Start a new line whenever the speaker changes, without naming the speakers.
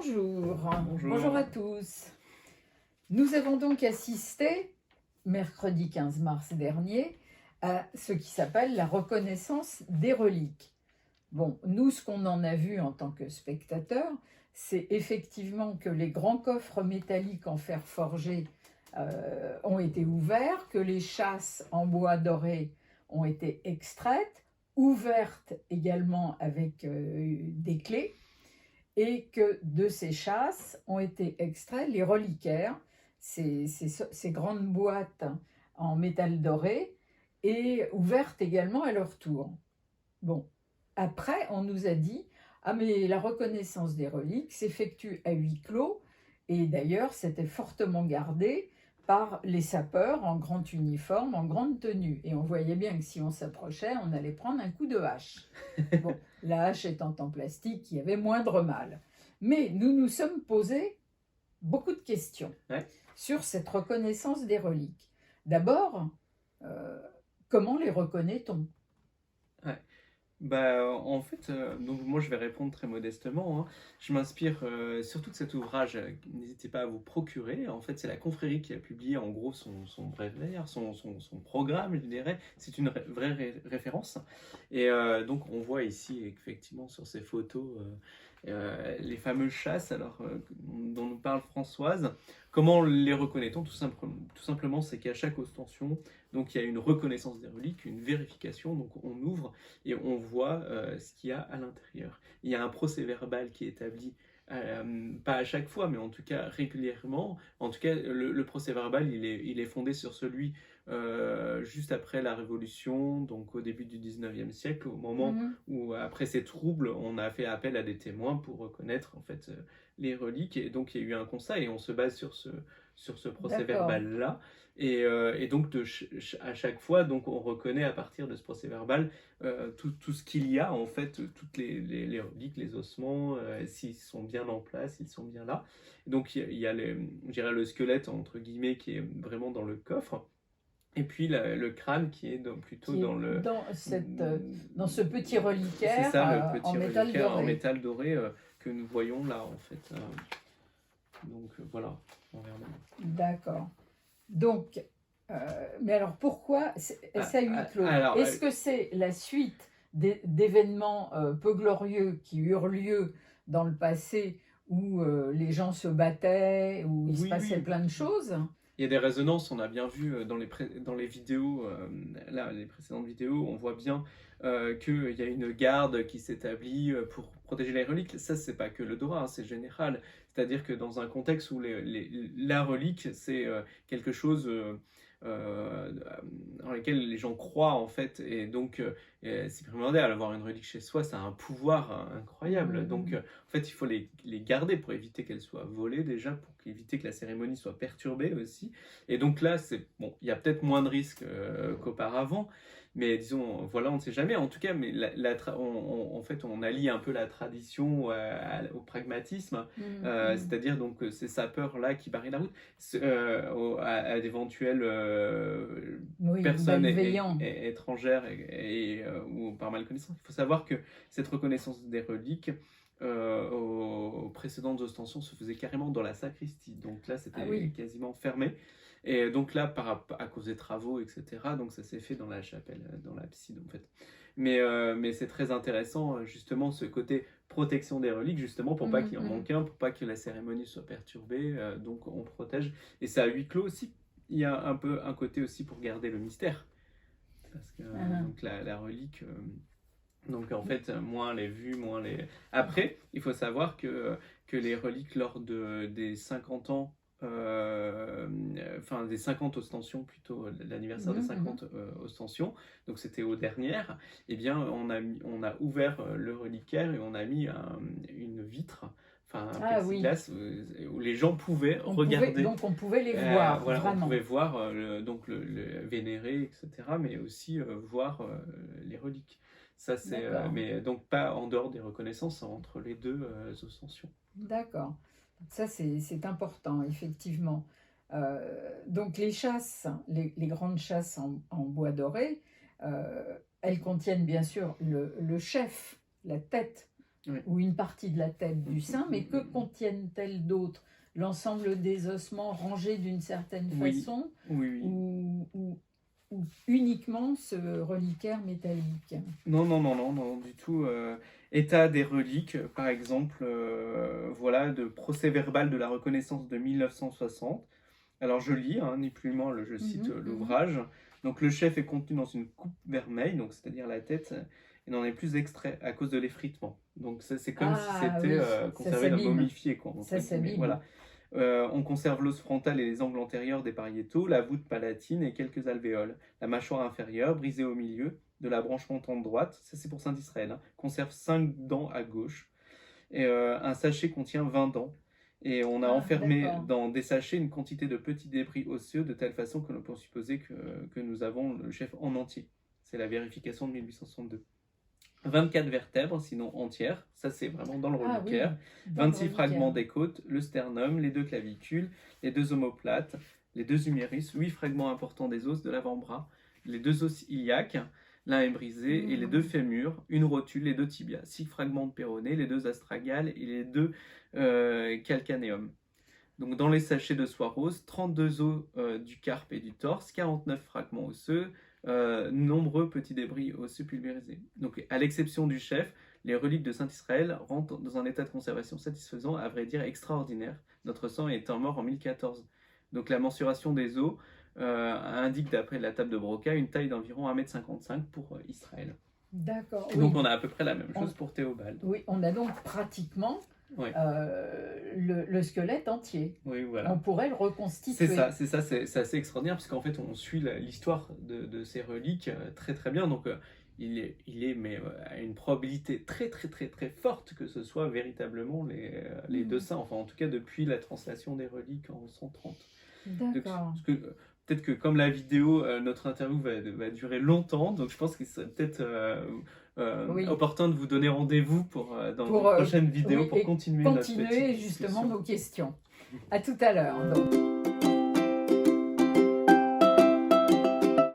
Bonjour.
Bonjour.
Bonjour à tous. Nous avons donc assisté, mercredi 15 mars dernier, à ce qui s'appelle la reconnaissance des reliques. Bon, nous, ce qu'on en a vu en tant que spectateurs, c'est effectivement que les grands coffres métalliques en fer forgé ont été ouverts, que les chasses en bois doré ont été extraites, ouvertes également avec des clés, et que de ces chasses ont été extraits les reliquaires, ces grandes boîtes en métal doré, et ouvertes également à leur tour. Bon, après, on nous a dit « Ah, mais la reconnaissance des reliques s'effectue à huis clos », et d'ailleurs, c'était fortement gardé par les sapeurs en grand uniforme, en grande tenue. Et on voyait bien que si on s'approchait, on allait prendre un coup de hache. Bon, la hache étant en plastique, il y avait moindre mal. Mais nous nous sommes posé beaucoup de questions sur cette reconnaissance des reliques. D'abord, comment les reconnaît-on ?
En fait, donc moi je vais répondre très modestement, hein. Je m'inspire surtout de cet ouvrage, n'hésitez pas à vous procurer. En fait, c'est la confrérie qui a publié en gros son bréviaire, son programme, je dirais. C'est une vraie référence. Et donc on voit ici effectivement sur ces photos les fameuses chasses dont nous parle Françoise. Comment les reconnaît-on? Tout simplement, c'est qu'à chaque ostension, donc il y a une reconnaissance des reliques, une vérification, donc on ouvre et on voit ce qu'il y a à l'intérieur. Il y a un procès-verbal qui est établi, pas à chaque fois, mais en tout cas régulièrement. En tout cas, le procès-verbal, il est fondé sur celui juste après la Révolution, donc au début du 19e siècle, au moment où, après ces troubles, on a fait appel à des témoins pour reconnaître en fait les reliques. Et donc, il y a eu un constat et on se base sur ce procès-verbal-là. Et donc, à chaque fois, donc, on reconnaît à partir de ce procès-verbal tout ce qu'il y a, en fait, toutes les reliques, les ossements, s'ils sont bien en place, s'ils sont bien là. Donc, il y a je dirais le squelette, entre guillemets, qui est vraiment dans le coffre. Et puis le crâne qui est plutôt dans
ce petit reliquaire,
c'est ça, le petit
en métal
reliquaire
doré.
en métal doré que nous voyons là, en fait. Donc voilà.
D'accord. Donc, mais alors pourquoi c'est à huis clos? Est-ce que c'est la suite d'événements peu glorieux qui eurent lieu dans le passé où les gens se battaient, où il se passait plein de choses?
Il y a des résonances, on a bien vu dans les vidéos, là, les précédentes vidéos, on voit bien qu'il y a une garde qui s'établit pour protéger les reliques. Ça, c'est pas que le Dora, hein, c'est général. C'est-à-dire que dans un contexte où la relique, c'est quelque chose dans lequel les gens croient, en fait, et donc c'est primordial. Avoir une relique chez soi, ça a un pouvoir incroyable. Donc, en fait, il faut les garder pour éviter qu'elles soient volées déjà, pour éviter que la cérémonie soit perturbée aussi. Et donc là, bon, il y a peut-être moins de risques qu'auparavant, mais disons, voilà, on ne sait jamais. En tout cas, mais en fait, on allie un peu la tradition au pragmatisme, c'est-à-dire donc ces sapeurs-là qui barrent la route à d'éventuelles personnes étrangères ou par malconnaissance. Il faut savoir que cette reconnaissance des reliques aux précédentes ostensions se faisait carrément dans la sacristie. Donc là, c'était quasiment fermé. Et donc là, à cause des travaux, etc., donc ça s'est fait dans la chapelle, dans l'abside en fait. Mais c'est très intéressant, justement, ce côté protection des reliques, justement, pour pas qu'il en manque un, pour pas que la cérémonie soit perturbée. Donc on protège. Et c'est à huis clos aussi. Il y a un peu un côté aussi pour garder le mystère. Parce que donc la relique... donc en fait, moins les vues, moins les... Après, il faut savoir que les reliques lors des 50 ans, des 50 ostensions plutôt, l'anniversaire des 50 ostensions, donc c'était aux dernières, eh bien on a ouvert le reliquaire et on a mis une vitre, un plexiglas où les gens pouvaient regarder.
Donc on pouvait les voir,
voilà,
vraiment.
On pouvait voir, donc le vénérer, etc., mais aussi voir les reliques. Ça, c'est, mais donc pas en dehors des reconnaissances, entre les deux ostensions.
D'accord. Ça, c'est important, effectivement. Donc les chasses, les grandes chasses en bois doré, elles contiennent bien sûr le chef, la tête
Oui.
ou une partie de la tête du saint, mais que contiennent-elles d'autres? L'ensemble des ossements rangés d'une certaine
Oui.
façon
Oui, oui.
ou uniquement ce reliquaire métallique?
Non, non, non, non, non, du tout. État des reliques, par exemple, voilà, de procès-verbal de la reconnaissance de 1960. Alors je lis, hein, ni plus ni moins, je cite l'ouvrage. Donc le chef est contenu dans une coupe vermeille, donc c'est-à-dire la tête, et n'en est plus extrait à cause de l'effritement. Donc c'est comme si c'était
Oui, ça
conservé,
s'abîme.
momifié, quoi.
Ça
entre guillemets,
s'abîme.
voilà. On conserve l'os frontal et les angles antérieurs des pariétaux, la voûte palatine et quelques alvéoles. La mâchoire inférieure, brisée au milieu, de la branche montante droite, ça c'est pour Saint Israël, hein, conserve 5 dents à gauche. Et un sachet contient 20 dents. Et on a enfermé
d'accord.
dans des sachets une quantité de petits débris osseux de telle façon que l'on peut supposer que nous avons le chef en entier. C'est la vérification de 1862. 24 vertèbres, sinon entières, ça c'est vraiment dans le reliquaire.
Oui, dans le
26
reliquaire.
fragments des côtes, le sternum, les 2 clavicules, les 2 omoplates, les 2 humérus, 8 fragments importants des os de l'avant-bras, les 2 os iliaques, l'un est brisé, et les 2 fémurs, une rotule, les 2 tibias, 6 fragments de péroné, les 2 astragales et les 2 calcanéums. Donc dans les sachets de soie rose, 32 os du carpe et du torse, 49 fragments osseux, nombreux petits débris osseux pulvérisés. Donc à l'exception du chef, les reliques de Saint-Israël rentrent dans un état de conservation satisfaisant, à vrai dire extraordinaire, notre sang étant mort en 1014. Donc la mensuration des os indique d'après la table de Broca une taille d'environ 1,55 m pour Israël.
D'accord.
Donc on a à peu près la même chose pour Théobald.
Oui, on a donc pratiquement le squelette entier.
Oui, voilà.
On pourrait le reconstituer.
C'est assez extraordinaire parce qu'en fait on suit l'histoire de ces reliques très très bien. Donc il est mais à une probabilité très très très très forte que ce soit véritablement les 2 saints. Enfin en tout cas depuis la translation des reliques en 130.
D'accord.
Peut-être que comme la vidéo, notre interview va durer longtemps, donc je pense qu'il serait peut-être opportun de vous donner rendez-vous dans une prochaine vidéo pour continuer
justement nos questions. À tout à l'heure.